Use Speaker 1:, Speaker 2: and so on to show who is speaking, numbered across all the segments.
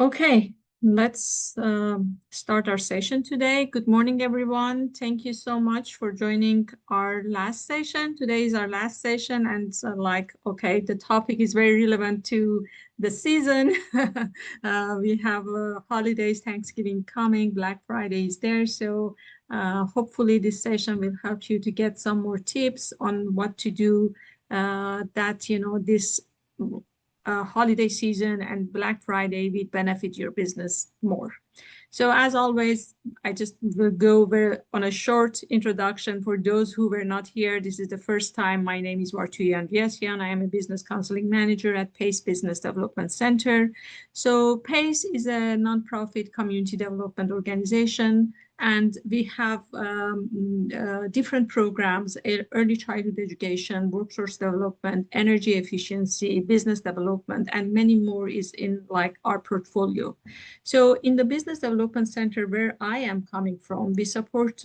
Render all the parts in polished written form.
Speaker 1: Okay, let's start our session today. Good morning, everyone. Thank you so much for joining our last session. Today is our last session, and okay, the topic is very relevant to the season. We have holidays, Thanksgiving coming, Black Friday is there. So hopefully this session will help you to get some more tips on what to do this holiday season and Black Friday will benefit your business more. So as always, I just will go over on a short introduction for those who were not here. This is the first time. My name is Vartuyi Andreasyan. I am a business counseling manager at PACE Business Development Center. So PACE is a nonprofit community development organization, and we have different programs: early childhood education, workforce development, energy efficiency, business development, and many more is in our portfolio. So in the Business Development Center, where I am coming from, we support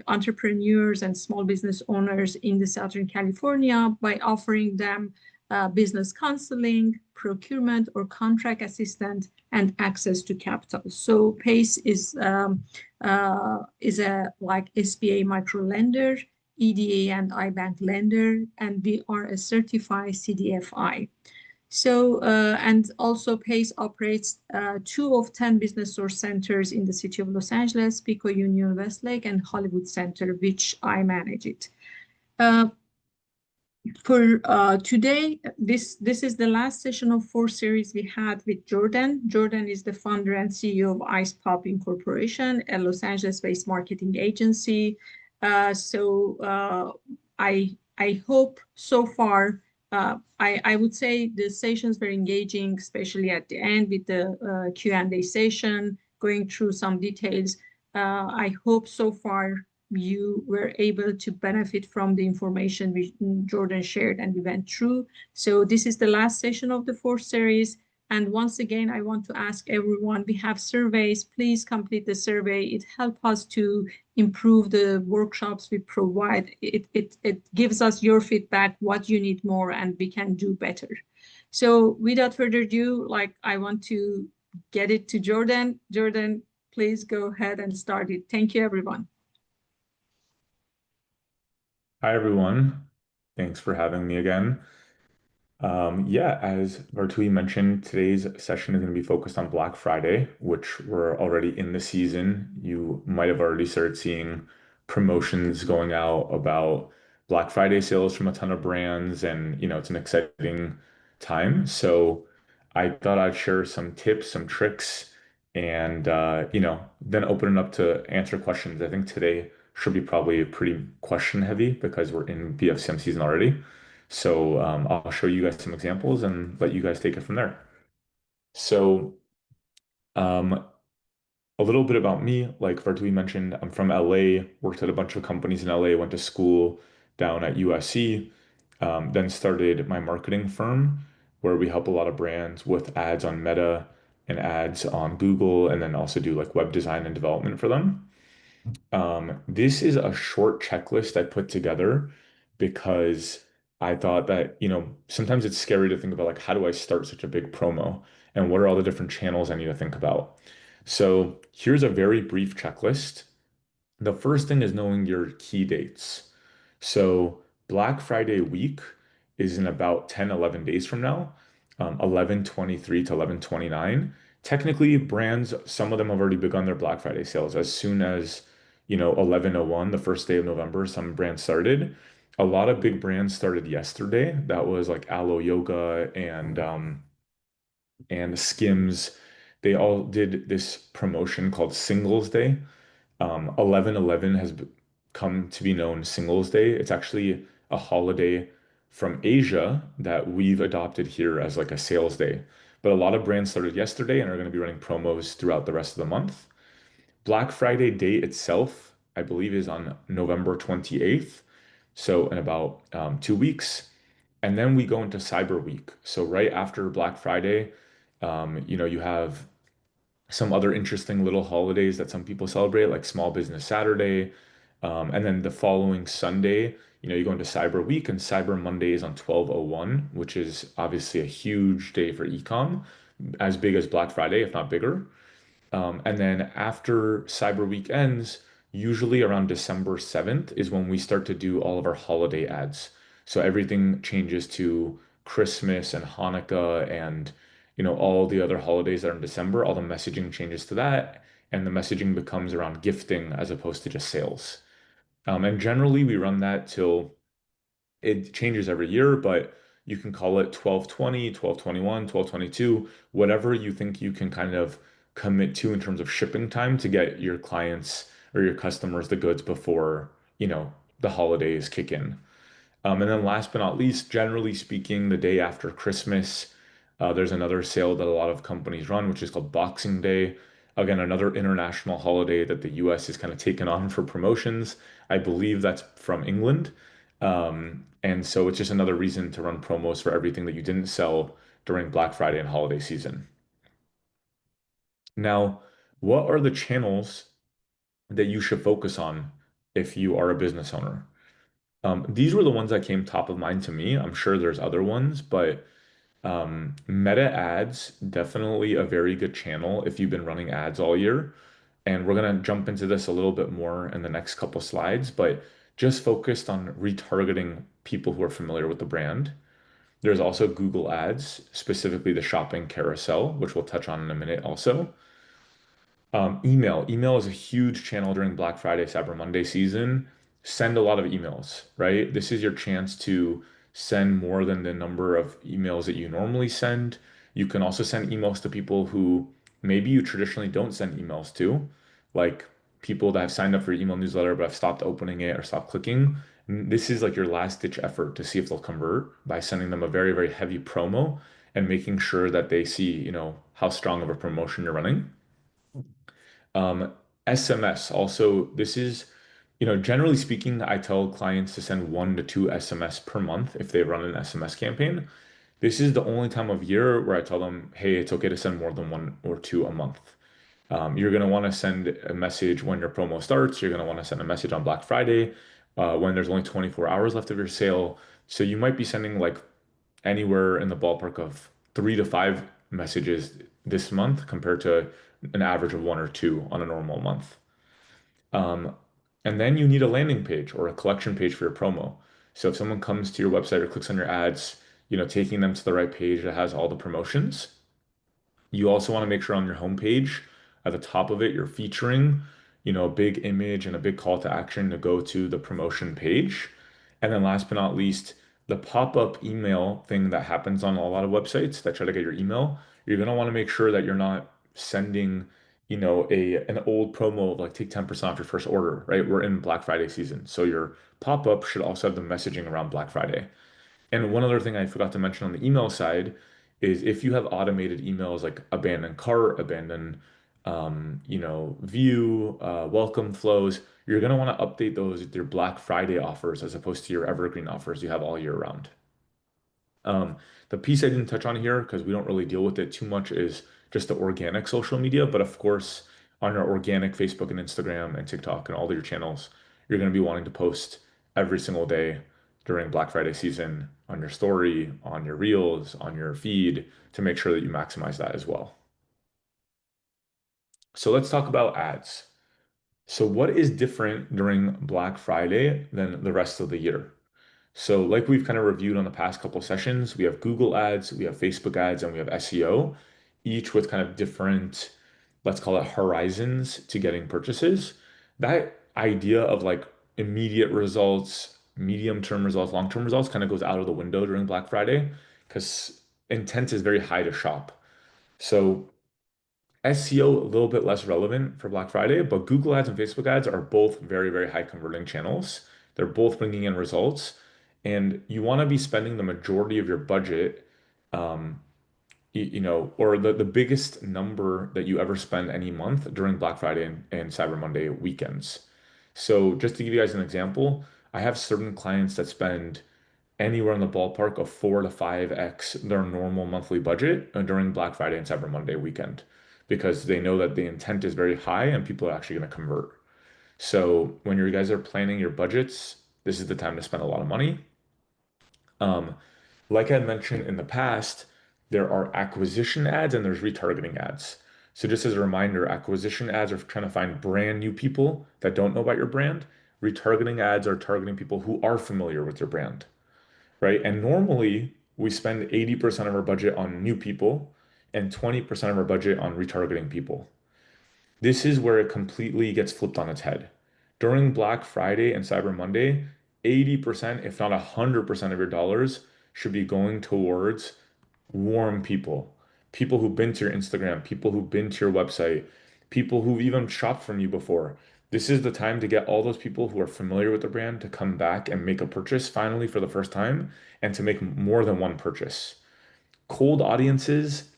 Speaker 1: entrepreneurs and small business owners in the Southern California by offering them business counseling, procurement or contract assistance, and access to capital. So PACE is a SBA micro lender, EDA and iBank lender, and we are a certified CDFI. So, and also PACE operates 2 of 10 BusinessSource centers in the city of Los Angeles, Pico-Union, Westlake, and Hollywood Center, which I manage it. For today, this is the last session of 4 series we had with Jordan. Jordan is the founder and CEO of Ice Pop Incorporation, a Los Angeles-based marketing agency. I hope so far, I would say the sessions were engaging, especially at the end with the Q&A session, going through some details. I hope so far you were able to benefit from the information Jordan shared and we went through. So this is the last session of the 4th series. And once again, I want to ask everyone, we have surveys. Please complete the survey. It helps us to improve the workshops we provide. It gives us your feedback, what you need more, and we can do better. So without further ado, I want to get it to Jordan. Jordan, please go ahead and start it. Thank you, everyone.
Speaker 2: Hi, everyone. Thanks for having me again. Yeah, as Vartuyi mentioned, today's session is going to be focused on Black Friday, which we're already in the season. You might have already started seeing promotions going out about Black Friday sales from a ton of brands, and it's an exciting time. So I thought I'd share some tips, some tricks, and then open it up to answer questions. I think today should be probably pretty question heavy because we're in BFCM season already. So I'll show you guys some examples and let you guys take it from there. So um, a little bit about me, like Vartuyi mentioned, I'm from LA, worked at a bunch of companies in LA, went to school down at USC, then started my marketing firm where we help a lot of brands with ads on Meta and ads on Google, and then also do like web design and development for them. This is a short checklist I put together because I thought that, sometimes it's scary to think about like, how do I start such a big promo and what are all the different channels I need to think about? So here's a very brief checklist. The first thing is knowing your key dates. So Black Friday week is in about 10, 11 days from now, 11/23 to 11/29. Technically, brands, some of them have already begun their Black Friday sales as soon as, 11/01, the first day of November, some brands started. A lot of big brands started yesterday. That was like Aloe Yoga and Skims. They all did this promotion called Singles Day. 11/11 has come to be known Singles Day. It's actually a holiday from Asia that we've adopted here as like a sales day. But a lot of brands started yesterday and are going to be running promos throughout the rest of the month. Black Friday day itself, I believe, is on November 28th. So in about 2 weeks. And then we go into Cyber Week. So right after Black Friday, you have some other interesting little holidays that some people celebrate, like Small Business Saturday. And then the following Sunday, you go into Cyber Week, and Cyber Monday is on 12/01, which is obviously a huge day for ecom as big as Black Friday, if not bigger. And then after Cyber Week ends, usually around December 7th is when we start to do all of our holiday ads. So everything changes to Christmas and Hanukkah and all the other holidays that are in December. All the messaging changes to that, and the messaging becomes around gifting as opposed to just sales. And generally, we run that till it changes every year, but you can call it 12/20, 12/21, 12/22, whatever you think you can kind of commit to in terms of shipping time to get your clients or your customers the goods before, the holidays kick in. And then last but not least, generally speaking, the day after Christmas, there's another sale that a lot of companies run, which is called Boxing Day. Again, another international holiday that the US has kind of taken on for promotions. I believe that's from England. And so it's just another reason to run promos for everything that you didn't sell during Black Friday and holiday season. Now, what are the channels that you should focus on if you are a business owner? These were the ones that came top of mind to me. I'm sure there's other ones, but Meta ads, definitely a very good channel if you've been running ads all year. And we're going to jump into this a little bit more in the next couple slides, but just focused on retargeting people who are familiar with the brand. There's also Google Ads, specifically the shopping carousel, which we'll touch on in a minute also. Email. Email is a huge channel during Black Friday, Cyber Monday season. Send a lot of emails, right? This is your chance to send more than the number of emails that you normally send. You can also send emails to people who maybe you traditionally don't send emails to, like people that have signed up for your email newsletter but have stopped opening it or stopped clicking. This is like your last ditch effort to see if they'll convert by sending them a very, very heavy promo and making sure that they see, how strong of a promotion you're running. Um, SMS also, this is, generally speaking, I tell clients to send 1 to 2 SMS per month if they run an SMS campaign. This is the only time of year where I tell them, hey, it's okay to send more than 1 or 2 a month. You're going to want to send a message when your promo starts. You're going to want to send a message on Black Friday when there's only 24 hours left of your sale. So you might be sending like anywhere in the ballpark of 3 to 5 messages this month compared to an average of 1 or 2 on a normal month. Um, and then you need a landing page or a collection page for your promo. So if someone comes to your website or clicks on your ads, taking them to the right page that has all the promotions. You also want to make sure on your homepage, at the top of it, you're featuring, a big image and a big call to action to go to the promotion page. And then last but not least, the pop-up email thing that happens on a lot of websites that try to get your email, you're going to want to make sure that you're not sending, an old promo of like take 10% off your first order, right? We're in Black Friday season. So your pop-up should also have the messaging around Black Friday. And one other thing I forgot to mention on the email side is if you have automated emails like abandon cart, abandon, view, welcome flows, you're going to want to update those with your Black Friday offers as opposed to your evergreen offers you have all year round. Um, the piece I didn't touch on here because we don't really deal with it too much is just the organic social media. But of course, on your organic Facebook and Instagram and TikTok and all your channels, you're going to be wanting to post every single day during Black Friday season on your story, on your reels, on your feed to make sure that you maximize that as well. So let's talk about ads. So what is different during Black Friday than the rest of the year? So, like we've kind of reviewed on the past couple sessions, we have Google ads, we have Facebook ads, and we have SEO, each with kind of different, let's call it horizons to getting purchases. That idea of like immediate results, medium-term results, long-term results kind of goes out of the window during Black Friday because intent is very high to shop. So, SEO a little bit less relevant for Black Friday, but Google ads and Facebook ads are both very, very high converting channels. They're both bringing in results, and you want to be spending the majority of your budget, um, or the biggest number that you ever spend any month during Black Friday and Cyber Monday weekends. So just to give you guys an example, I have certain clients that spend anywhere in the ballpark of 4 to 5x their normal monthly budget during Black Friday and Cyber Monday weekend because they know that the intent is very high and people are actually going to convert. So when you guys are planning your budgets, this is the time to spend a lot of money. Um, like I mentioned in the past, There are acquisition ads and there's retargeting ads. So just as a reminder, acquisition ads are trying to find brand new people that don't know about your brand. Retargeting ads are targeting people who are familiar with your brand, right? And normally we spend 80% of our budget on new people and 20% of our budget on retargeting people. This is where it completely gets flipped on its head. During Black Friday and Cyber Monday, 80%, if not 100% of your dollars should be going towards warm people, people who've been to your Instagram, people who've been to your website, people who've even shopped from you before. This is the time to get all those people who are familiar with the brand to come back and make a purchase finally for the first time and to make more than one purchase. Cold audiences,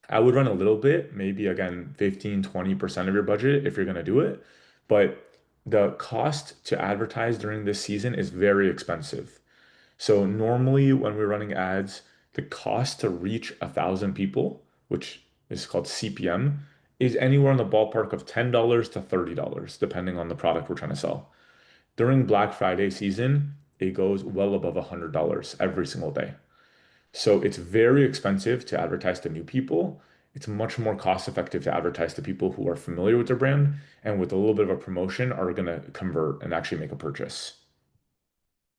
Speaker 2: I would run a little bit, maybe again 15, 20% of your budget if you're going to do it. But the cost to advertise during this season is very expensive. So normally when we're running ads, the cost to reach 1,000 people, which is called CPM, is anywhere in the ballpark of $10 to $30, depending on the product we're trying to sell. During Black Friday season, it goes well above $100 every single day. So it's very expensive to advertise to new people. It's much more cost effective to advertise to people who are familiar with their brand and with a little bit of a promotion are going to convert and actually make a purchase.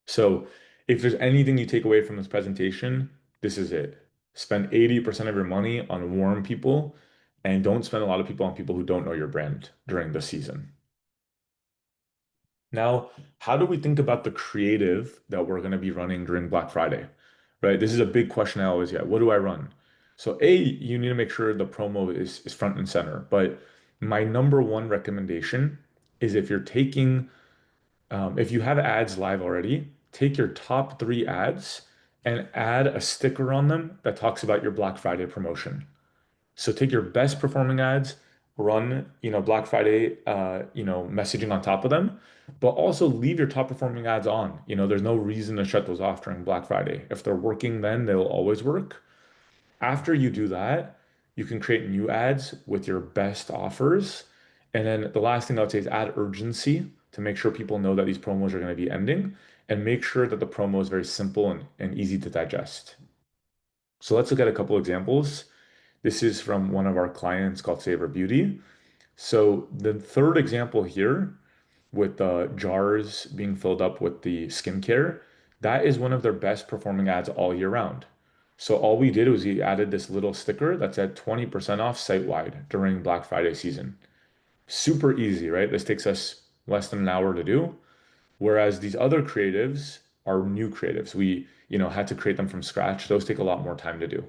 Speaker 2: So if there's anything you take away from this presentation, this is it. Spend 80% of your money on warm people and don't spend a lot of people on people who don't know your brand during the season. Now, how do we think about the creative that we're going to be running during Black Friday? Right? This is a big question I always get. What do I run? So A, you need to make sure the promo is front and center. But my number one recommendation is if you have ads live already, take your top three ads and add a sticker on them that talks about your Black Friday promotion. So take your best performing ads, run, Black Friday, messaging on top of them, but also leave your top performing ads on. There's no reason to shut those off during Black Friday. If they're working then, they'll always work. After you do that, you can create new ads with your best offers. And then the last thing I would say is add urgency to make sure people know that these promos are going to be ending and make sure that the promo is very simple and easy to digest. So let's look at a couple examples. This is from one of our clients called Savor Beauty. So the third example here with the jars being filled up with the skincare, that is one of their best performing ads all year round. So all we did was we added this little sticker that said 20% off site-wide during Black Friday season. Super easy, right? This takes us less than an hour to do. Whereas these other creatives are new creatives. We, had to create them from scratch. Those take a lot more time to do.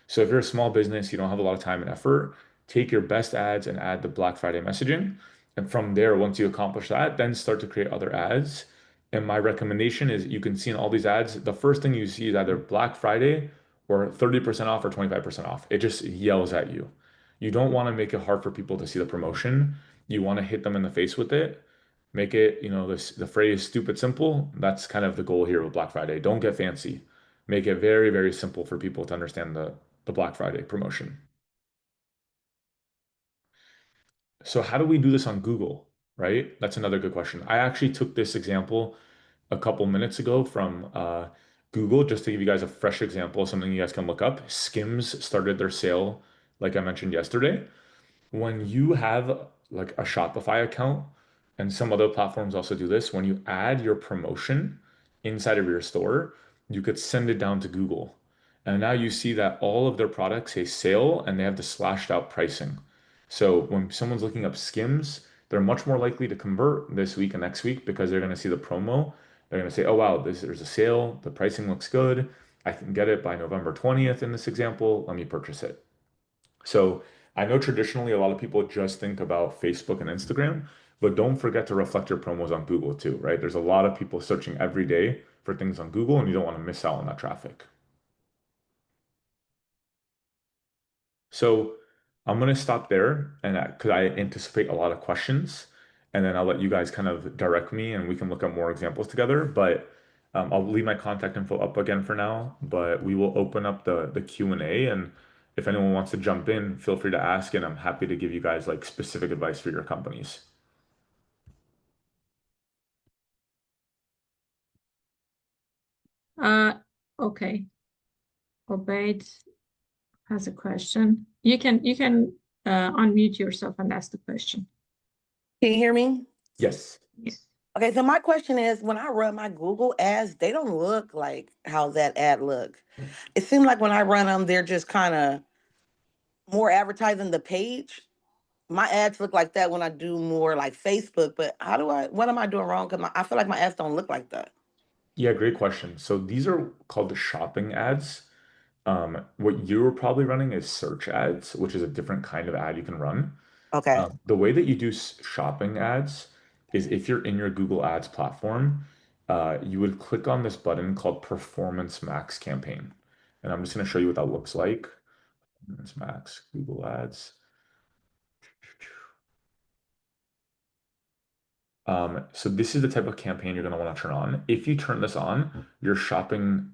Speaker 2: So if you're a small business, you don't have a lot of time and effort, take your best ads and add the Black Friday messaging. And from there, once you accomplish that, then start to create other ads. And my recommendation is you can see in all these ads, the first thing you see is either Black Friday or 30% off or 25% off. It just yells at you. You don't want to make it hard for people to see the promotion. You want to hit them in the face with it. Make it, the phrase stupid simple. That's kind of the goal here with Black Friday. Don't get fancy. Make it very, very simple for people to understand the Black Friday promotion. So how do we do this on Google, right? That's another good question. I actually took this example a couple minutes ago from Google just to give you guys a fresh example, something you guys can look up. Skims started their sale, like I mentioned yesterday. When you have like a Shopify account, and some other platforms also do this, when you add your promotion inside of your store, you could send it down to Google. And now you see that all of their products say sale and they have the slashed out pricing. So when someone's looking up Skims, they're much more likely to convert this week and next week because they're going to see the promo. They're going to say, oh, wow, there's a sale. The pricing looks good. I can get it by November 20th in this example. Let me purchase it. So I know traditionally a lot of people just think about Facebook and Instagram, but don't forget to reflect your promos on Google too, right? There's a lot of people searching every day for things on Google, and you don't want to miss out on that traffic. So I'm going to stop there and because I anticipate a lot of questions, and then I'll let you guys kind of direct me and we can look at more examples together. But I'll leave my contact info up again for now, but we will open up the Q&A, and if anyone wants to jump in, feel free to ask, and I'm happy to give you guys like specific advice for your companies.
Speaker 1: Uh, okay. Obeyed. has a question. You can unmute yourself and ask the question.
Speaker 3: Can you hear me?
Speaker 2: Yes.
Speaker 1: Yes.
Speaker 3: Okay, so my question is, when I run my Google ads, they don't look like how that ad look. It seems like when I run them, they're just kind of more advertising the page. My ads look like that when I do more like Facebook, but what am I doing wrong? Because I feel like my ads don't look like that.
Speaker 2: Yeah, great question. So these are called the shopping ads. What you're probably running is search ads, which is a different kind of ad you can run.
Speaker 3: Okay.
Speaker 2: The way that you do shopping ads is if you're in your Google Ads platform, you would click on this button called Performance Max Campaign. And I'm just going to show you what that looks like. Performance Max, Google Ads. So this is the type of campaign you're going to want to turn on. If you turn this on, your shopping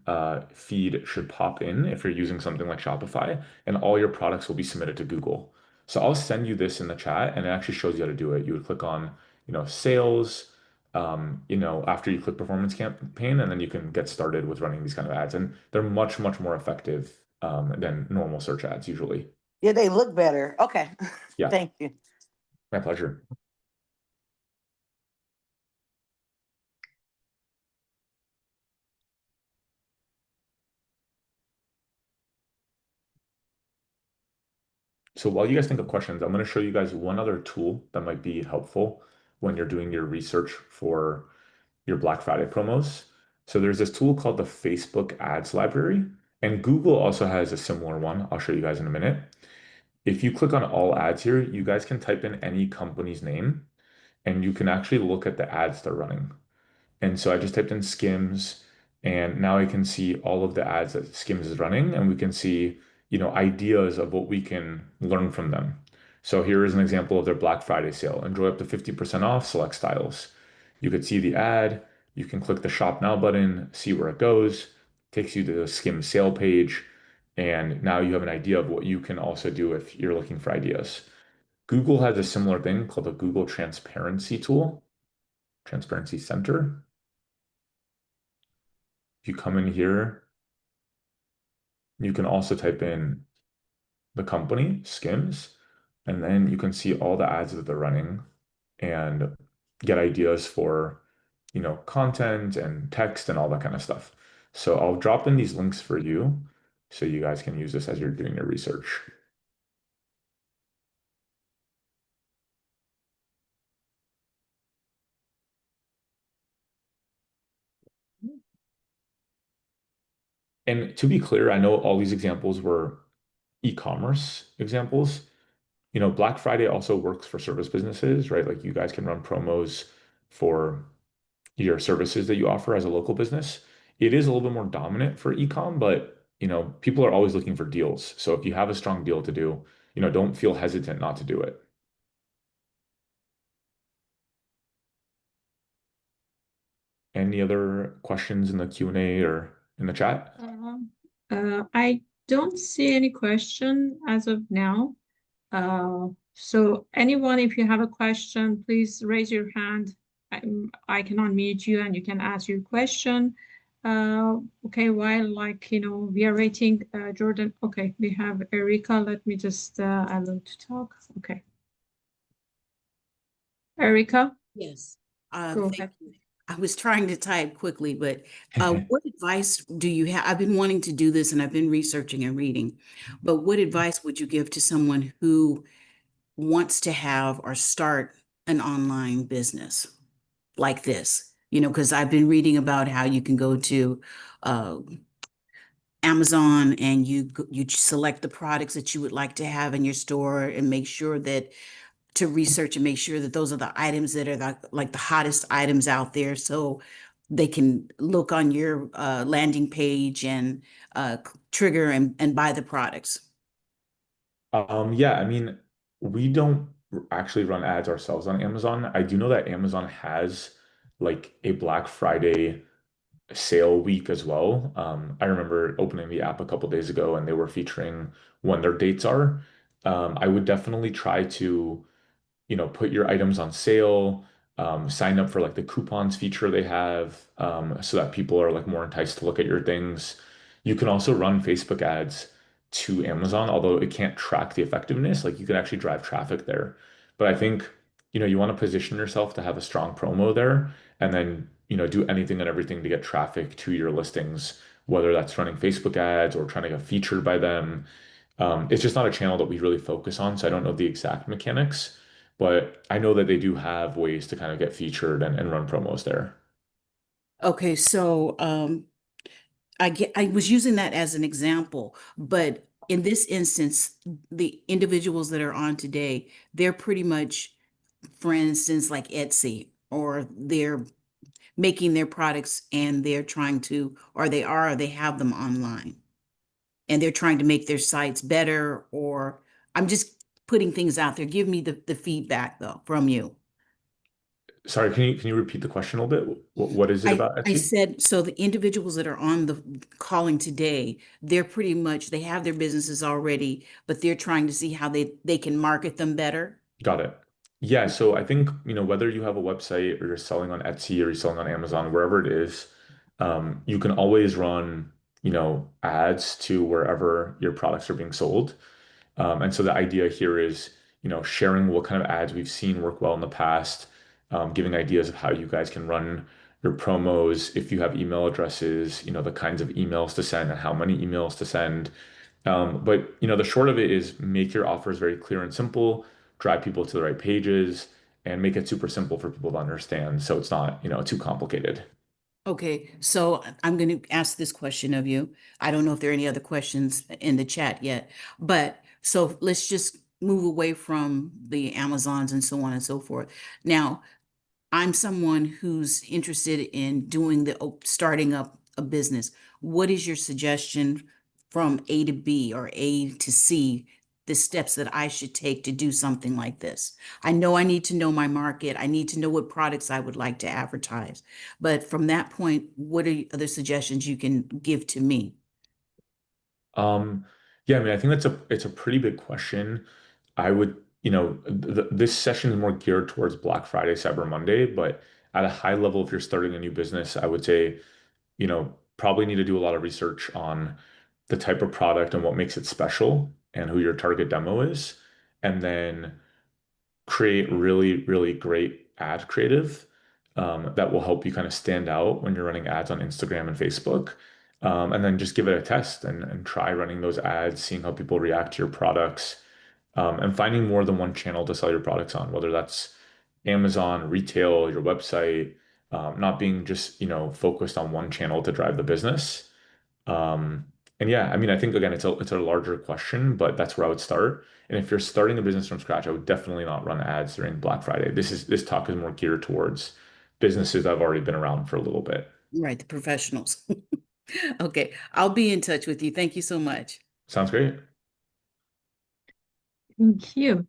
Speaker 2: feed should pop in if you're using something like Shopify, and all your products will be submitted to Google. So I'll send you this in the chat, and it actually shows you how to do it. You would click on, sales, after you click performance campaign, and then you can get started with running these kind of ads. And they're much, much more effective than normal search ads usually.
Speaker 3: Yeah, they look better. Okay.
Speaker 2: Yeah,
Speaker 3: Thank you.
Speaker 2: my pleasure. So while you guys think of questions, I'm going to show you guys one other tool that might be helpful when you're doing your research for your Black Friday promos. So there's this tool called the Facebook Ads Library, and Google also has a similar one. I'll show you guys in a minute. If you click on all ads here, you guys can type in any company's name, and you can actually look at the ads they're running. And so I just typed in Skims, and now I can see all of the ads that Skims is running, and we can see, ideas of what we can learn from them. So here is an example of their Black Friday sale. Enjoy up to 50% off select styles. You could see the ad, you can click the Shop Now button, see where it goes, takes you to the Skims sale page, and now you have an idea of what you can also do if you're looking for ideas. Google has a similar thing called the Google Transparency tool, Transparency Center. If you come in here, you can also type in the company, Skims, and then you can see all the ads that they're running and get ideas for, content and text and all that kind of stuff. So I'll drop in these links for you so you guys can use this as you're doing your research. And to be clear, I know all these examples were e-commerce examples. Black Friday also works for service businesses, right? Like you guys can run promos for your services that you offer as a local business. It is a little bit more dominant for e-com, but people are always looking for deals. So if you have a strong deal to do, don't feel hesitant not to do it. Any other questions in the Q&A or in the chat?
Speaker 1: I don't see any question as of now. So anyone, if you have a question, please raise your hand. I can unmute you and you can ask your question. Okay, while we are waiting, Jordan. Okay, we have Erica. Let me just allow them to talk. Okay. Erica,
Speaker 4: Yes.
Speaker 1: go
Speaker 4: Thank
Speaker 1: ahead.
Speaker 4: you. I was trying to type quickly, but what advice do you have? I've been wanting to do this and I've been researching and reading, but what advice would you give to someone who wants to have or start an online business like this? Because I've been reading about how you can go to uh, Amazon and you select the products that you would like to have in your store and make sure that to research and make sure that those are the items that are like the hottest items out there so they can look on your landing page and trigger and buy the products.
Speaker 2: Yeah, I mean, we don't actually run ads ourselves on Amazon. I do know that Amazon has like a Black Friday sale week as well. I remember opening the app a couple days ago and they were featuring when their dates are. I would definitely try to, put your items on sale, sign up for like the coupons feature they have, so that people are like more enticed to look at your things. You can also run Facebook ads to Amazon, although it can't track the effectiveness. Like you can actually drive traffic there. But I think, you want to position yourself to have a strong promo there and then, do anything and everything to get traffic to your listings, whether that's running Facebook ads or trying to get featured by them. It's just not a channel that we really focus on, so I don't know the exact mechanics, but I know that they do have ways to kind of get featured and run promos there.
Speaker 4: Okay, so I was using that as an example, but in this instance, the individuals that are on today, they're pretty much, for instance, like Etsy, or they're making their products and they're trying to, or they have them online and they're trying to make their sites better, or I'm just putting things out there. Give me the feedback though from you.
Speaker 2: Sorry, can you repeat the question a little bit? What is it about
Speaker 4: I
Speaker 2: Etsy?
Speaker 4: said, so the individuals that are on the calling today, they're pretty much, they have their businesses already, but they're trying to see how they can market them better.
Speaker 2: Got it. Yeah, so I think, whether you have a website or you're selling on Etsy or you're selling on Amazon, wherever it is, you can always run, ads to wherever your products are being sold. And so the idea here is, sharing what kind of ads we've seen work well in the past, giving ideas of how you guys can run your promos, if you have email addresses, the kinds of emails to send and how many emails to send. But the short of it is make your offers very clear and simple, drive people to the right pages, and make it super simple for people to understand. So it's not, too complicated.
Speaker 4: Okay, so I'm going to ask this question of you. I don't know if there are any other questions in the chat yet, but so let's just move away from the Amazons and so on and so forth. Now, I'm someone who's interested in starting up a business. What is your suggestion from A to B or A to C, the steps that I should take to do something like this? I know I need to know my market. I need to know what products I would like to advertise. But from that point, what are other suggestions you can give to me?
Speaker 2: Um, yeah, I mean, I think it's a pretty big question. I would, this session is more geared towards Black Friday, Cyber Monday, but at a high level, if you're starting a new business, I would say, probably need to do a lot of research on the type of product and what makes it special and who your target demo is, and then create really, really great ad creative that will help you kind of stand out when you're running ads on Instagram and Facebook. And then just give it a test and try running those ads, seeing how people react to your products, and finding more than one channel to sell your products on, whether that's Amazon, retail, your website, not being just, focused on one channel to drive the business. Um, and yeah, I mean, I think again, it's a larger question, but that's where I would start. And if you're starting a business from scratch, I would definitely not run ads during Black Friday. This talk is more geared towards businesses that have already been around for a little bit.
Speaker 4: Right, the professionals. Okay, I'll be in touch with you. Thank you so much.
Speaker 2: Sounds great.
Speaker 1: Thank you.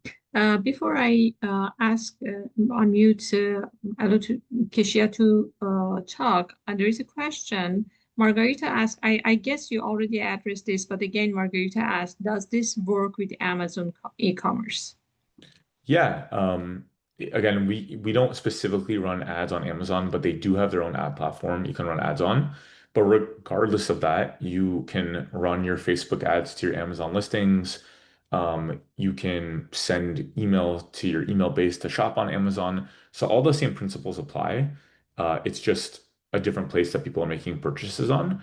Speaker 1: Before I ask unmute allow to Keshia to talk, there is a question. Margarita asked, I guess you already addressed this, but again, Margarita asked, does this work with Amazon e-commerce?
Speaker 2: Yeah. Again, we don't specifically run ads on Amazon, but they do have their own ad platform you can run ads on. But regardless of that, you can run your Facebook ads to your Amazon listings. You can send email to your email base to shop on Amazon. So all the same principles apply. It's just a different place that people are making purchases on.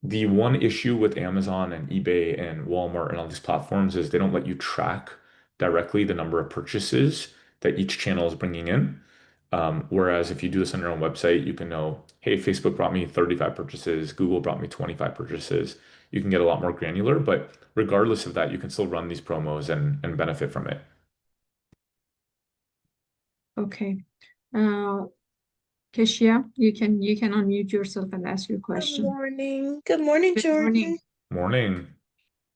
Speaker 2: The one issue with Amazon and eBay and Walmart and all these platforms is they don't let you track directly the number of purchases that each channel is bringing in. Whereas if you do this on your own website, you can know, hey, Facebook brought me 35 purchases, Google brought me 25 purchases. You can get a lot more granular, but regardless of that, you can still run these promos and benefit from it.
Speaker 1: Okay. Keshia, you can unmute yourself and ask your
Speaker 5: Good
Speaker 1: question.
Speaker 5: morning. Good morning,
Speaker 1: Good
Speaker 5: Jordan.
Speaker 1: morning.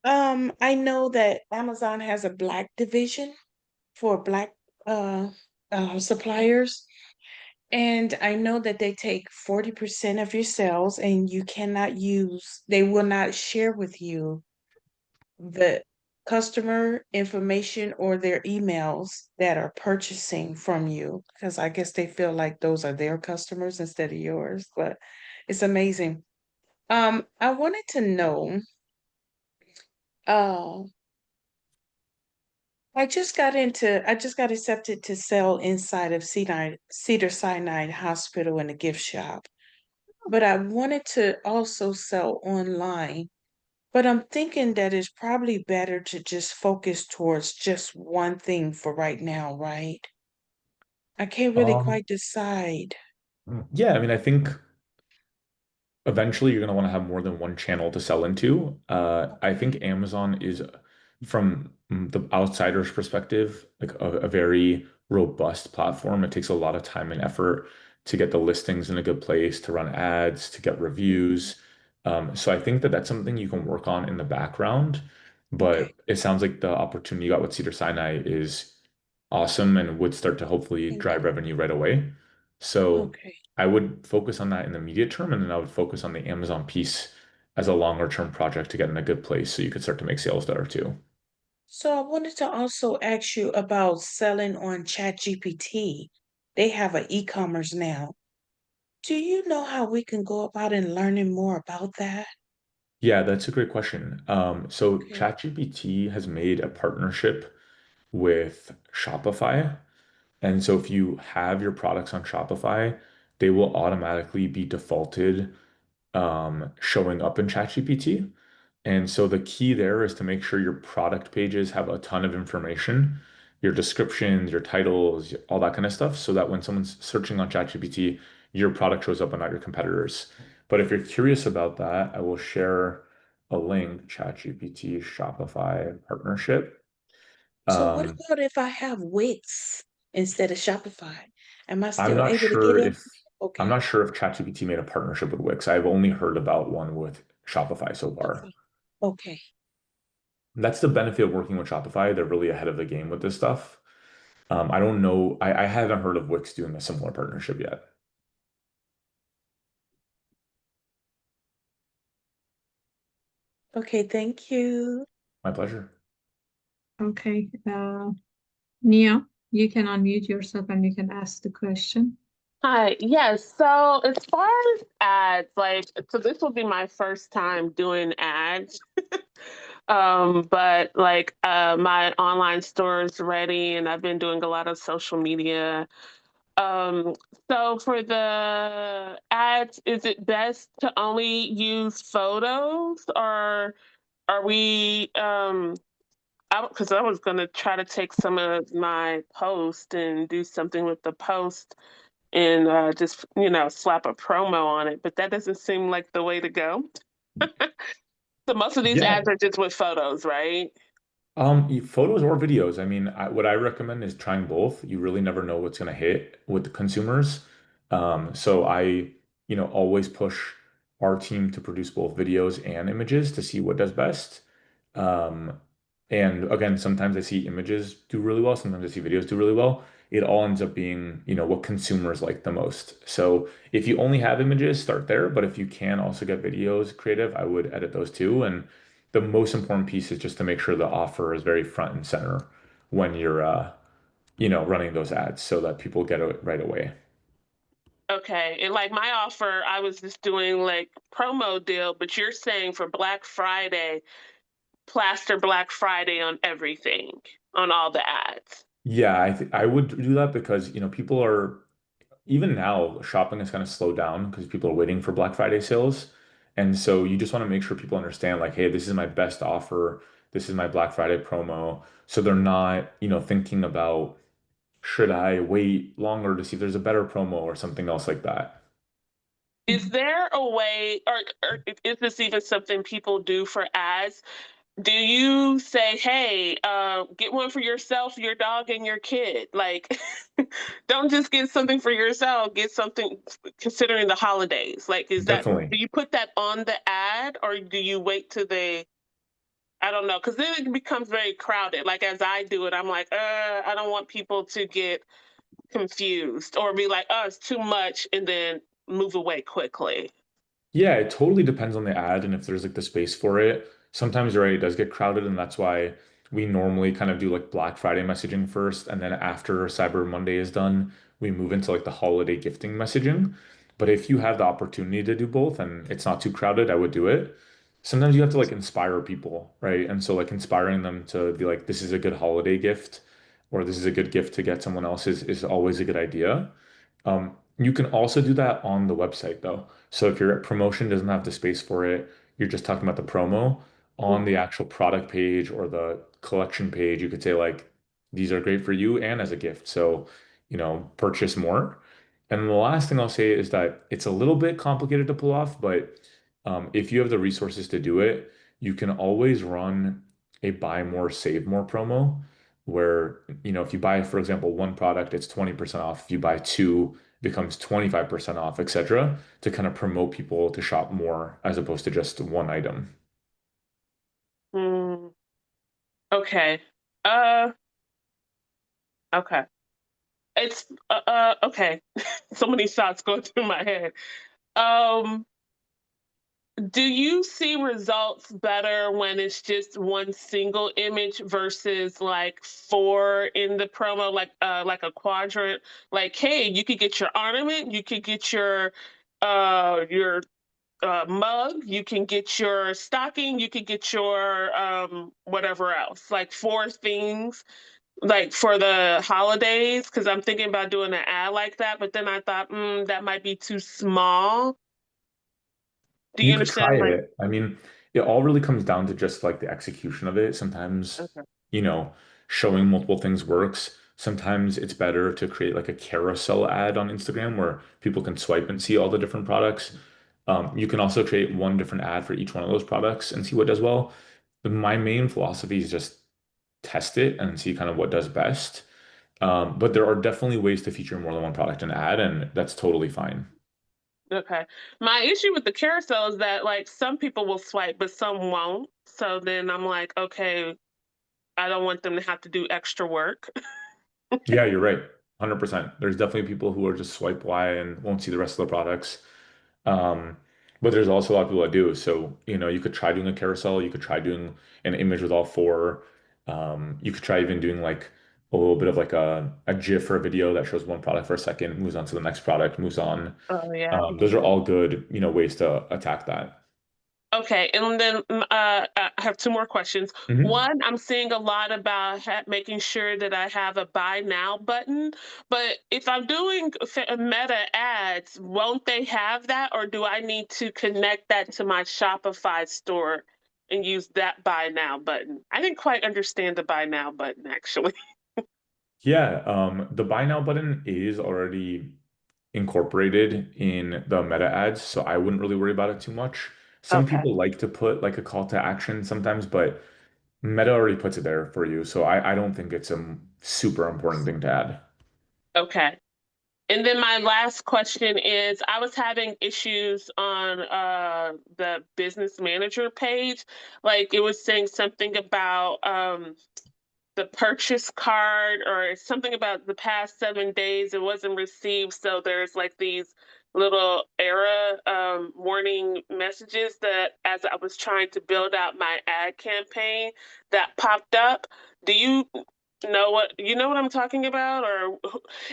Speaker 2: Morning.
Speaker 5: I know that Amazon has a Black division for Black suppliers, and I know that they take 40% of your sales, and they will not share with you the customer information or their emails that are purchasing from you, because I guess they feel like those are their customers instead of yours, but it's amazing. I wanted to know, Oh, I just got accepted to sell inside of Cedar Sinai Hospital in a gift shop. But I wanted to also sell online. But I'm thinking that it's probably better to just focus towards just one thing for right now, right? I can't really
Speaker 2: Um,
Speaker 5: quite decide.
Speaker 2: yeah, I mean, I think eventually you're going to want to have more than one channel to sell into. I think Amazon is, from the outsider's perspective, like a very robust platform. It takes a lot of time and effort to get the listings in a good place, to run ads, to get reviews. So I think that that's something you can work on in the background.
Speaker 5: Okay.
Speaker 2: But it sounds like the opportunity you got with Cedar Sinai is awesome and would start to hopefully
Speaker 5: Thank
Speaker 2: drive
Speaker 5: you.
Speaker 2: revenue right away. So
Speaker 5: Okay.
Speaker 2: I would focus on that in the immediate term, and then I would focus on the Amazon piece as a longer term project to get in a good place so you could start to make sales there too.
Speaker 5: So I wanted to also ask you about selling on ChatGPT. They have an e-commerce now. Do you know how we can go about and learning more about that?
Speaker 2: Yeah, that's a great question. So
Speaker 5: Okay.
Speaker 2: ChatGPT has made a partnership with Shopify. And so if you have your products on Shopify, they will automatically be defaulted showing up in ChatGPT. And so the key there is to make sure your product pages have a ton of information, your descriptions, your titles, all that kind of stuff, so that when someone's searching on ChatGPT, your product shows up and not your competitors. But if you're curious about that, I will share a link, ChatGPT Shopify partnership.
Speaker 5: So what
Speaker 2: Um,
Speaker 5: about if I have Wix instead of Shopify? Am I
Speaker 2: I'm
Speaker 5: still
Speaker 2: not
Speaker 5: able to get
Speaker 2: sure
Speaker 5: in?
Speaker 2: if I'm
Speaker 5: Okay.
Speaker 2: not sure if ChatGPT made a partnership with Wix. I've only heard about one with Shopify so far.
Speaker 5: Shopify. Okay.
Speaker 2: That's the benefit of working with Shopify. They're really ahead of the game with this stuff. I don't know. I haven't heard of Wix doing a similar partnership yet.
Speaker 5: Okay, thank you.
Speaker 2: My pleasure.
Speaker 1: Okay. Nia, you can unmute yourself and you can ask the question.
Speaker 6: Hi, yes. So as far as ads, like, so this will be my first time doing ads. But like my online store is ready and I've been doing a lot of social media. Um, so for the ads, is it best to only use photos or are we because I was gonna try to take some of my post and do something with the post and just slap a promo on it, but that doesn't seem like the way to go. So most of these
Speaker 2: Yeah.
Speaker 6: ads are just with photos, right?
Speaker 2: Photos or videos. I mean, what I recommend is trying both. You really never know what's going to hit with the consumers. So I always push our team to produce both videos and images to see what does best. Um, and again, sometimes I see images do really well, sometimes I see videos do really well. It all ends up being what consumers like the most. So if you only have images, start there. But if you can also get videos creative, I would edit those too. And the most important piece is just to make sure the offer is very front and center when you're running those ads so that people get it right away.
Speaker 6: Okay. And like my offer, I was just doing like promo deal, but you're saying for Black Friday, plaster Black Friday on everything, on all the ads.
Speaker 2: Yeah, I would do that because people are even now shopping has kind of slowed down because people are waiting for Black Friday sales. And so you just want to make sure people understand like, hey, this is my best offer. This is my Black Friday promo. So they're not thinking about should I wait longer to see if there's a better promo or something else like that.
Speaker 6: Is there a way, or is this even something people do for ads? Do you say, hey, get one for yourself, your dog, and your kid? Like, don't just get something for yourself, get something considering the holidays. Like,
Speaker 2: Definitely.
Speaker 6: do you put that on the ad or do you wait till I don't know, because then it becomes very crowded. Like, as I do it, I'm like, I don't want people to get confused or be like, oh, it's too much, and then move away quickly.
Speaker 2: Yeah, it totally depends on the ad and if there's like the space for it. Sometimes you're right, it does get crowded, and that's why we normally kind of do like Black Friday messaging first, and then after Cyber Monday is done, we move into like the holiday gifting messaging. But if you have the opportunity to do both and it's not too crowded, I would do it. sometimes you have to like inspire people, right? And so like inspiring them to be like, this is a good holiday gift, or this is a good gift to get someone else is always a good idea. You can also do that on the website though. So if your promotion doesn't have the space for it, you're just talking about the promo on the actual product page or the collection page, you could say like, these are great for you and as a gift. So, purchase more. And the last thing I'll say is that it's a little bit complicated to pull off, but if you have the resources to do it, you can always run a buy more, save more promo where, if you buy, for example, one product, it's 20% off. If you buy two, it becomes 25% off, etc., to kind of promote people to shop more as opposed to just one item.
Speaker 6: Mm, okay. Uh, okay. It's okay. So many thoughts going through my head. Um, do you see results better when it's just one single image versus like four in the promo, like a quadrant? Like, hey, you could get your ornament, you could get your mug, you can get your stocking, you could get your whatever else, like four things like for the holidays, because I'm thinking about doing an ad like that, but then I thought, that might be too small. Do you
Speaker 2: You could try
Speaker 6: understand? Like,
Speaker 2: it. I mean, it all really comes down to just like the execution of it. Sometimes,
Speaker 6: okay.
Speaker 2: you know, showing multiple things works. Sometimes it's better to create like a carousel ad on Instagram where people can swipe and see all the different products. You can also create one different ad for each one of those products and see what does well. But my main philosophy is just test it and see kind of what does best. But there are definitely ways to feature more than one product in an ad, and that's totally fine.
Speaker 6: Okay. My issue with the carousel is that like some people will swipe, but some won't. So then I'm like, okay, I don't want them to have to do extra work.
Speaker 2: Yeah, you're right. 100%. There's definitely people who are just swipe Y and won't see the rest of the products. Um, but there's also a lot of people that do. So, you could try doing a carousel. You could try doing an image with all four. You could try even doing like a little bit of like a GIF or a video that shows one product for a second, moves on to the next product, moves on.
Speaker 6: Oh yeah.
Speaker 2: Those are all good, ways to attack that.
Speaker 6: Okay, and then I have two more questions.
Speaker 2: Mhm.
Speaker 6: One, I'm seeing a lot about making sure that I have a buy now button, but if I'm doing Meta ads, won't they have that, or do I need to connect that to my Shopify store and use that buy now button? I didn't quite understand the buy now button actually.
Speaker 2: Yeah, the buy now button is already incorporated in the meta ads, so I wouldn't really worry about it too much. Some
Speaker 6: Okay.
Speaker 2: people like to put like a call to action sometimes, but Meta already puts it there for you, so I don't think it's a super important thing to add.
Speaker 6: Okay. And then my last question is I was having issues on the business manager page. Like it was saying something about the purchase card or something about the past 7 days it wasn't received. So there's like these little error warning messages that as I was trying to build out my ad campaign that popped up. Do you know what I'm talking about? Or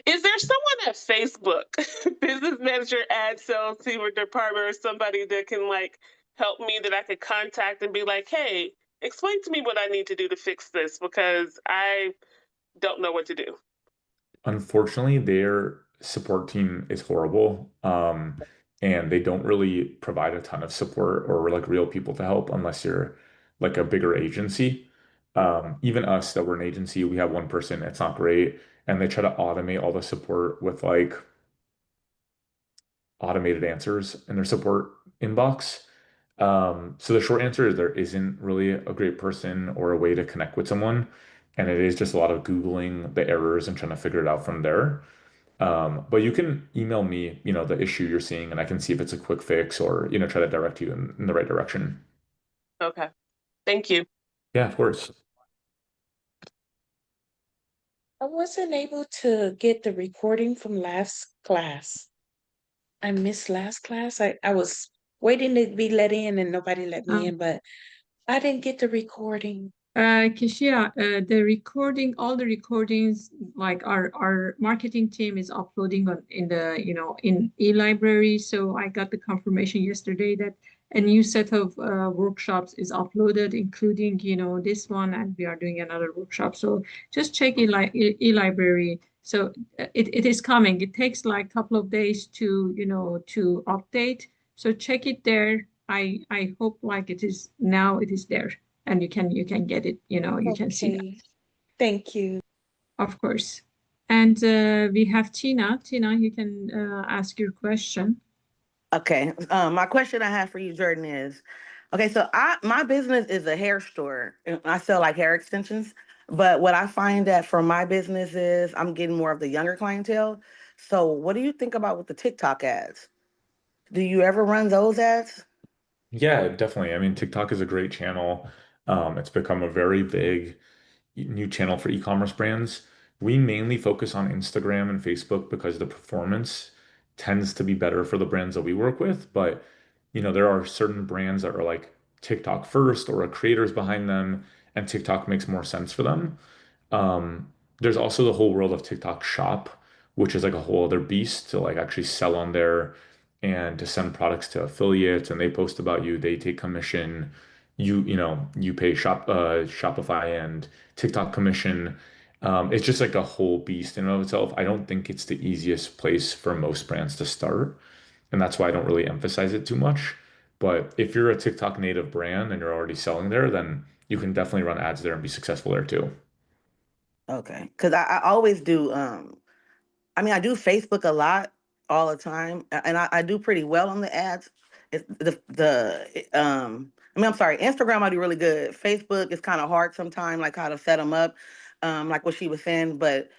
Speaker 6: is there someone at Facebook, business manager, ad sales team or department or somebody that can like help me that I could contact and be like, hey, explain to me what I need to do to fix this because I don't know what to do.
Speaker 2: Unfortunately, their support team is horrible, and they don't really provide a ton of support or like real people to help unless you're like a bigger agency. Even us that we're an agency, we have one person, it's not great, and they try to automate all the support with like automated answers in their support inbox. So the short answer is there isn't really a great person or a way to connect with someone, and it is just a lot of Googling the errors and trying to figure it out from there. But you can email me, the issue you're seeing, and I can see if it's a quick fix or, try to direct you in the right direction.
Speaker 6: Okay. Thank you.
Speaker 2: Yeah, of course.
Speaker 5: I wasn't able to get the recording from last class. I missed last class. I was waiting to be let in and nobody let me in, but I didn't get the recording.
Speaker 1: Kishia, all the recordings, like our marketing team is uploading in the, in e-library. So I got the confirmation yesterday that a new set of workshops is uploaded, including, this one, and we are doing another workshop. So just check e-library. So it is coming. It takes like a couple of days to update. So check it there. I hope like it is now, it is there, and you can get it, you can see that.
Speaker 5: Okay. Thank you.
Speaker 1: Of course. And we have Tina. Tina, you can ask your question.
Speaker 3: Okay. My question I have for you, Jordan, is okay. So my business is a hair store. And I sell like hair extensions. But what I find that for my business is I'm getting more of the younger clientele. So what do you think about with the TikTok ads? Do you ever run those ads?
Speaker 2: Yeah, definitely. I mean, TikTok is a great channel. It's become a very big new channel for e-commerce brands. We mainly focus on Instagram and Facebook because the performance tends to be better for the brands that we work with. But, there are certain brands that are like TikTok first or a creators behind them, and TikTok makes more sense for them. There's also the whole world of TikTok Shop, which is like a whole other beast to like actually sell on there and to send products to affiliates, and they post about you, they take commission, you pay Shopify and TikTok commission. It's just like a whole beast in and of itself. I don't think it's the easiest place for most brands to start, and that's why I don't really emphasize it too much. But if you're a TikTok native brand and you're already selling there, then you can definitely run ads there and be successful there too.
Speaker 3: Okay. Because I always do. I mean, I do Facebook a lot all the time, and I do pretty well on the ads. It's I mean, I'm sorry, Instagram I do really good. Facebook is kind of hard sometimes, like how to set them up, like what she was saying. But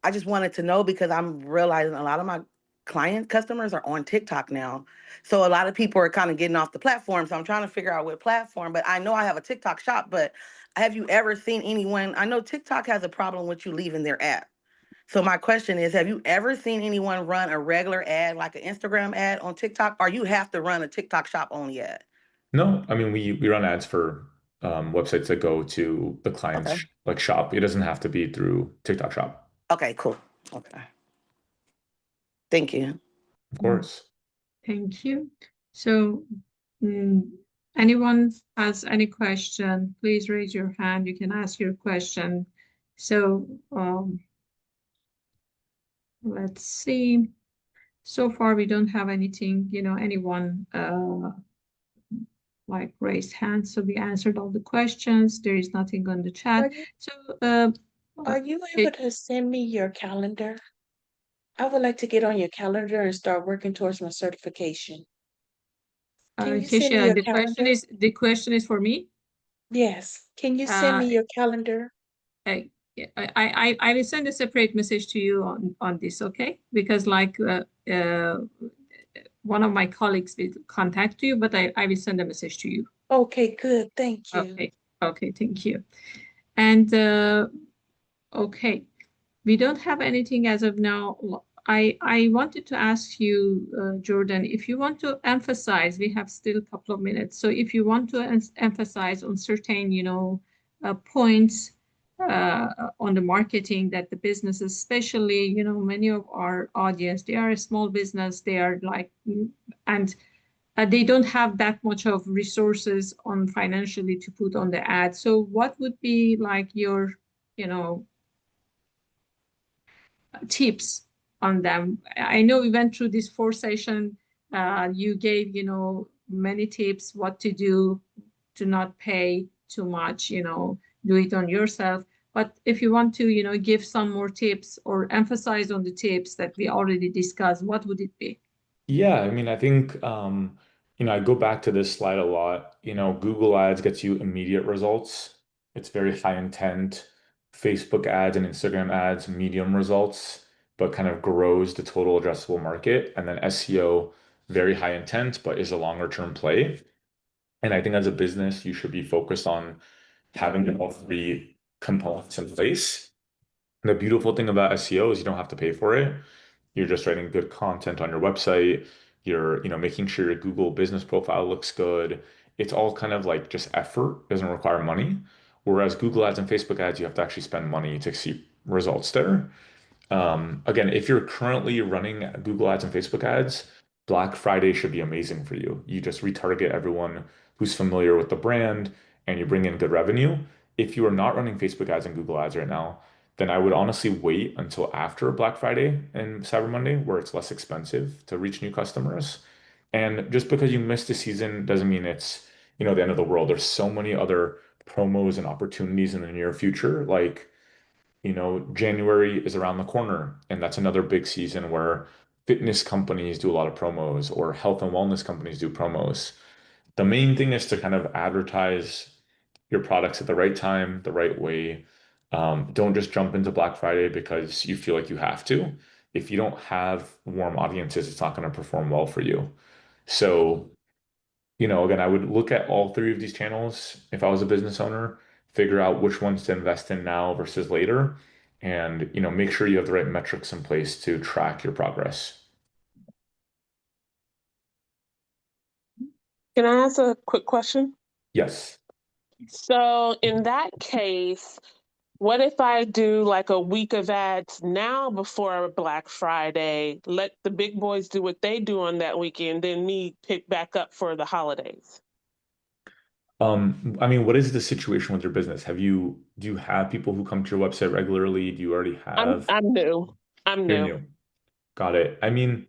Speaker 3: I just wanted to know because I'm realizing a lot of my client customers are on TikTok now. So a lot of people are kind of getting off the platform. So I'm trying to figure out what platform, but I know I have a TikTok shop, but have you ever seen anyone? I know TikTok has a problem with you leaving their app. So my question is, have you ever seen anyone run a regular ad, like an Instagram ad on TikTok, or you have to run a TikTok shop only ad?
Speaker 2: No, I mean we run ads for websites that go to the client's
Speaker 3: Okay.
Speaker 2: like shop. It doesn't have to be through TikTok Shop,
Speaker 3: Okay, cool. Okay. Thank you.
Speaker 2: of course.
Speaker 1: Thank you. So, mm, anyone has any question, please raise your hand. You can ask your question. So, let's see. So far, we don't have anything, anyone like raised hands. So we answered all the questions. There is nothing on the chat.
Speaker 5: Are you,
Speaker 1: So,
Speaker 5: are you
Speaker 1: okay,
Speaker 5: able to send me your calendar? I would like to get on your calendar and start working towards my certification. Can you send me
Speaker 1: Keisha,
Speaker 5: your
Speaker 1: the
Speaker 5: calendar?
Speaker 1: question is for me.
Speaker 5: Yes. Can you send
Speaker 1: Uh,
Speaker 5: me your calendar?
Speaker 1: I, I will send a separate message to you on this, okay? Because like one of my colleagues will contact you, but I will send a message to you.
Speaker 5: Okay, good. Thank you.
Speaker 1: Okay, okay, thank you. And okay, we don't have anything as of now. I wanted to ask you, Jordan, if you want to emphasize, we have still a couple of minutes. So if you want to emphasize on certain, points on the marketing that the businesses, especially, many of our audience, they are a small business, they are like, and they don't have that much of resources on financially to put on the ad. So what would be like your, you know, tips on them? I know we went through this 4 session. You gave, many tips what to do to not pay too much, do it on yourself. But if you want to, give some more tips or emphasize on the tips that we already discussed, what would it be?
Speaker 2: Yeah, I mean, I think I go back to this slide a lot. Google Ads gets you immediate results. It's very high intent. Facebook ads and Instagram ads, medium results, but kind of grows the total addressable market. And then SEO, very high intent, but is a longer term play. And I think as a business, you should be focused on having all three components in place. The beautiful thing about SEO is you don't have to pay for it. You're just writing good content on your website. You're, making sure your Google business profile looks good. It's all kind of like just effort, doesn't require money. Whereas Google ads and Facebook ads, you have to actually spend money to see results there. Again, if you're currently running Google ads and Facebook ads, Black Friday should be amazing for you. You just retarget everyone who's familiar with the brand and you bring in good revenue. If you are not running Facebook ads and Google ads right now, then I would honestly wait until after Black Friday and Cyber Monday, where it's less expensive to reach new customers. And just because you missed a season doesn't mean it's, the end of the world. There's so many other promos and opportunities in the near future. Like, January is around the corner, and that's another big season where fitness companies do a lot of promos or health and wellness companies do promos. The main thing is to kind of advertise your products at the right time, the right way. Don't just jump into Black Friday because you feel like you have to. If you don't have warm audiences, it's not going to perform well for you. So, again, I would look at all three of these channels if I was a business owner, figure out which ones to invest in now versus later, and, make sure you have the right metrics in place to track your progress.
Speaker 6: Can I ask a quick question?
Speaker 2: Yes.
Speaker 6: So in that case, what if I do like a week of ads now before Black Friday, let the big boys do what they do on that weekend, then me pick back up for the holidays?
Speaker 2: I mean, what is the situation with your business? Do you have people who come to your website regularly? Do you already have?
Speaker 6: I'm new. I'm
Speaker 2: You're
Speaker 6: new.
Speaker 2: new. Got it. I mean,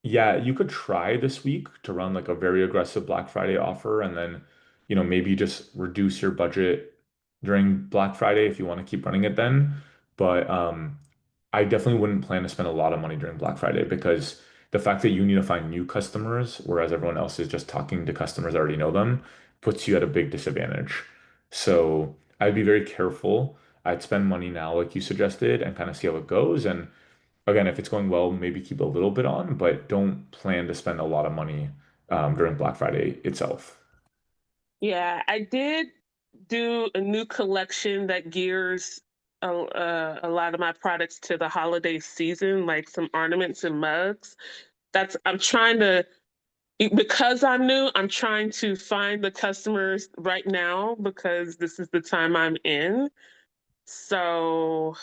Speaker 2: yeah, you could try this week to run like a very aggressive Black Friday offer and then, maybe just reduce your budget during Black Friday if you want to keep running it then. But I definitely wouldn't plan to spend a lot of money during Black Friday because the fact that you need to find new customers, whereas everyone else is just talking to customers that already know them, puts you at a big disadvantage. So I'd be very careful. I'd spend money now, like you suggested, and kind of see how it goes. And again, if it's going well, maybe keep a little bit on, but don't plan to spend a lot of money during Black Friday itself.
Speaker 6: Yeah, I did do a new collection that gears a lot of my products to the holiday season, like some ornaments and mugs. I'm trying to, because I'm new, I'm trying to find the customers right now because this is the time I'm in. So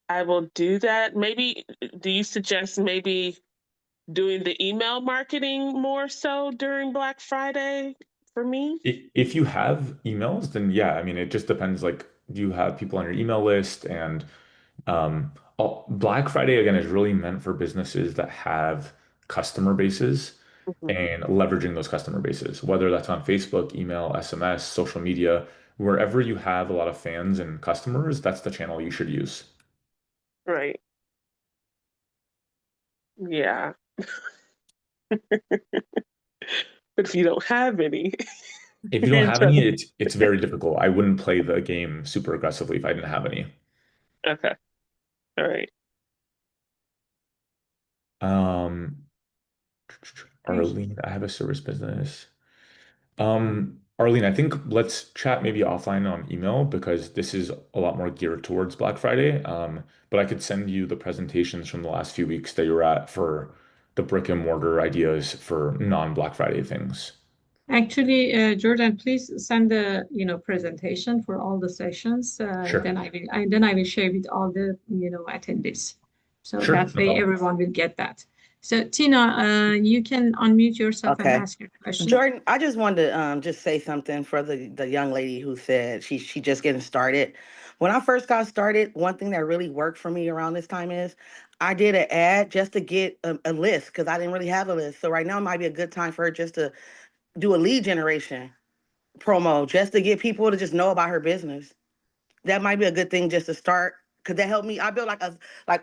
Speaker 6: I will do that. Maybe, do you suggest maybe doing the email marketing more so during Black Friday for me?
Speaker 2: If you have emails, then yeah, I mean, it just depends. Like, do you have people on your email list? And Black Friday, again, is really meant for businesses that have customer bases
Speaker 6: Mhm.
Speaker 2: and leveraging those customer bases, whether that's on Facebook, email, SMS, social media, wherever you have a lot of fans and customers, that's the channel you should use.
Speaker 6: Right. Yeah. But if you don't have any,
Speaker 2: If you
Speaker 6: you're
Speaker 2: don't
Speaker 6: in
Speaker 2: have any,
Speaker 6: trouble.
Speaker 2: it's very difficult. I wouldn't play the game super aggressively if I didn't have any.
Speaker 6: Okay. All right.
Speaker 2: Um, Arlene, I have a service business. Arlene, I think let's chat maybe offline on email because this is a lot more geared towards Black Friday. But I could send you the presentations from the last few weeks that you were at for the brick and mortar ideas for non-Black Friday things.
Speaker 1: Actually, Jordan, please send the presentation for all the sessions.
Speaker 2: Sure.
Speaker 1: Then I will share with all the attendees. So
Speaker 2: Sure,
Speaker 1: that
Speaker 2: no
Speaker 1: way
Speaker 2: problem.
Speaker 1: everyone will get that. So Tina, you can unmute yourself and
Speaker 3: Okay.
Speaker 1: ask your question.
Speaker 3: Jordan, I just wanted to just say something for the young lady who said she just getting started. When I first got started, one thing that really worked for me around this time is I did an ad just to get a list because I didn't really have a list. So right now might be a good time for her just to do a lead generation promo just to get people to just know about her business. That might be a good thing just to start. Cause that helped me. I built like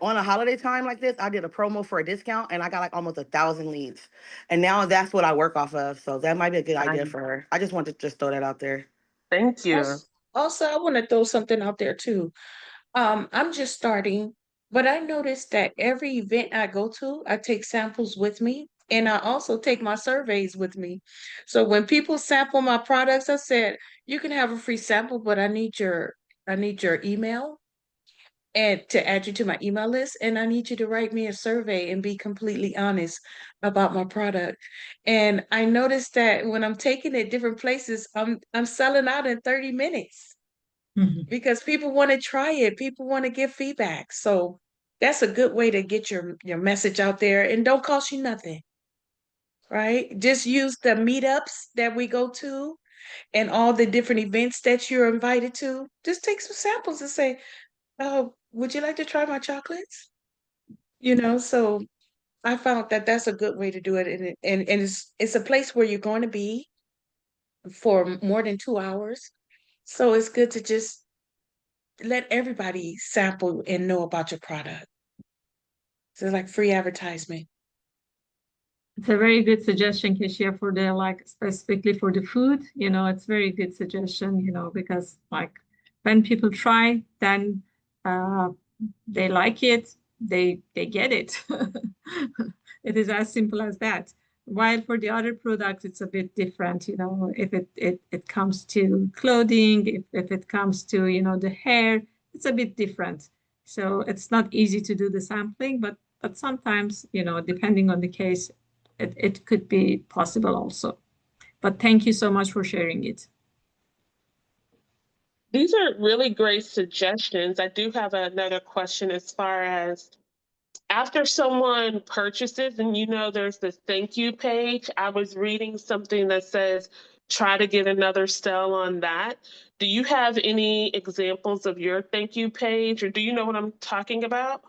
Speaker 3: on a holiday time like this, I did a promo for a discount and I got like almost 1,000 leads. And now that's what I work off of. So that might be a good idea
Speaker 6: Nice.
Speaker 3: for her. I just wanted to just throw that out there.
Speaker 6: Thank you.
Speaker 5: Also, I want to throw something out there too. I'm just starting, but I noticed that every event I go to, I take samples with me, and I also take my surveys with me. So when people sample my products, I said, you can have a free sample, but I need your email and to add you to my email list, and I need you to write me a survey and be completely honest about my product. And I noticed that when I'm taking it different places, I'm selling out in 30 minutes
Speaker 1: Mhm.
Speaker 5: because people want to try it. People want to give feedback. So that's a good way to get your message out there and don't cost you nothing, right? Just use the meetups that we go to and all the different events that you're invited to. Just take some samples and say, "Oh, would you like to try my chocolates?" So I found that that's a good way to do it, and it's a place where you're going to be for more than 2 hours. So it's good to just let everybody sample and know about your product. So it's like free advertisement.
Speaker 1: It's a very good suggestion, Keshia, for the like specifically for the food. It's very good suggestion, because like when people try, then uh, they like it, they get it. It is as simple as that. While for the other products, it's a bit different, if it comes to clothing, if it comes to, the hair, it's a bit different. So it's not easy to do the sampling, but sometimes, depending on the case, it could be possible also. But thank you so much for sharing it.
Speaker 6: These are really great suggestions. I do have another question as far as after someone purchases and there's this thank you page. I was reading something that says try to get another sale on that. Do you have any examples of your thank you page, or do you know what I'm talking about?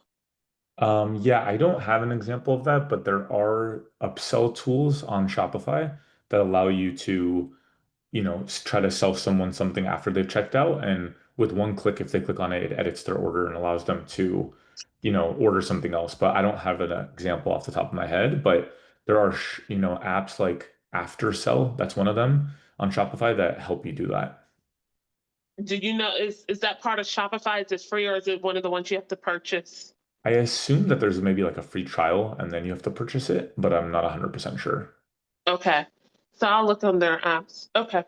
Speaker 2: Yeah, I don't have an example of that, but there are upsell tools on Shopify that allow you to, try to sell someone something after they've checked out. And with one click, if they click on it, it edits their order and allows them to, order something else. But I don't have an example off the top of my head, but there are, apps like After that's one of them on Shopify that help you do that.
Speaker 6: Do you know, is that part of Shopify? Is it free or is it one of the ones you have to purchase?
Speaker 2: I assume that there's maybe like a free trial and then you have to purchase it, but I'm not 100% sure.
Speaker 6: Okay. So I'll look on their apps. Okay.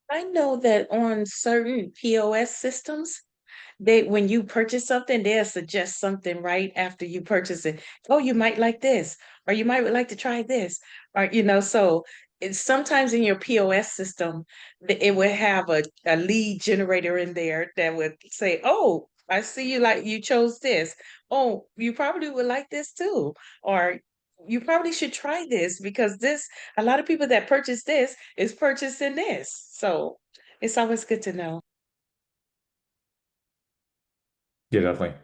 Speaker 5: I know that on certain POS systems, when you purchase something, they'll suggest something right after you purchase it. Oh, you might like this, or you might like to try this, or so it's sometimes in your POS system, it would have a lead generator in there that would say, "Oh, I see you chose this. Oh, you probably would like this too," or you probably should try this because a lot of people that purchase this is purchasing this. So it's always good to know.
Speaker 2: Yeah, definitely.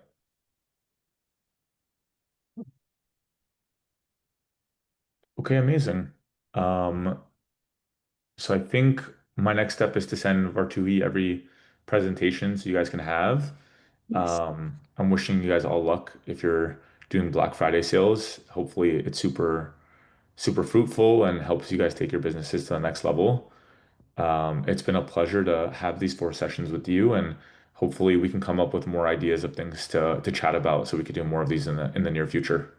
Speaker 2: Okay, amazing. Um, so I think my next step is to send Vartui every presentation so you guys can have.
Speaker 5: Yes.
Speaker 2: I'm wishing you guys all luck if you're doing Black Friday sales. Hopefully it's super, super fruitful and helps you guys take your businesses to the next level. It's been a pleasure to have these 4 sessions with you, and hopefully we can come up with more ideas of things to chat about so we could do more of these in the near future.